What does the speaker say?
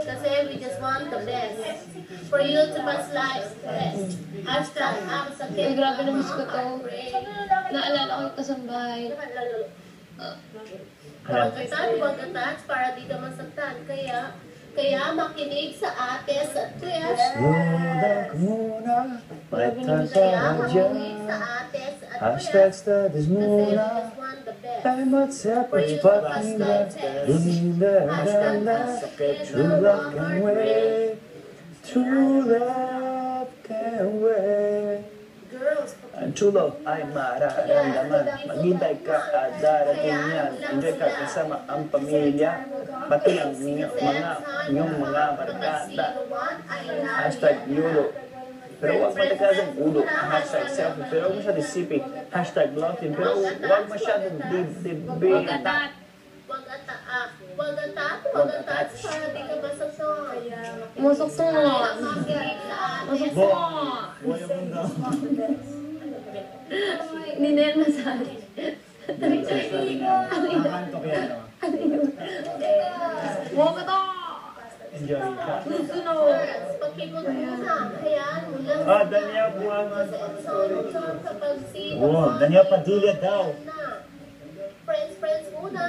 Kasi we just want the best. For you to pass life best. Hashtag I'm sa Ay, grabe na miss ko to. Naalala ko yung kasambahay. Huwag attach para di ka masaktan. Kaya makinig sa ate sa twist. Slow muna, maitan Kaya sa makinig radya. sa ate sa Hashtag twist. studies Kasi we muna. just want the best. I'm not separate, but in that true love can wait. True love can wait. Girls, Ang true love ay mararamdaman. Maghintay ka at darating yan. Enjoy ka kasama ang pamilya. Pati ang inyong mga barkada. Hashtag YOLO. Pero huwag matakasan ulo. Hashtag selfie. Pero huwag masyadong sipig. Hashtag blocking. Pero huwag masyadong dibdibin. Wag attach para di ka masaktan. Musok to. Makinig sa ate. Musok to. Hindi na yan masabi. Huwag ka to. Enjoy ka. Susunod. Pagkipot muna. Hayaan mo lang. Daniel Buama. Kapag sino. Daniel Padilla daw. Friends muna.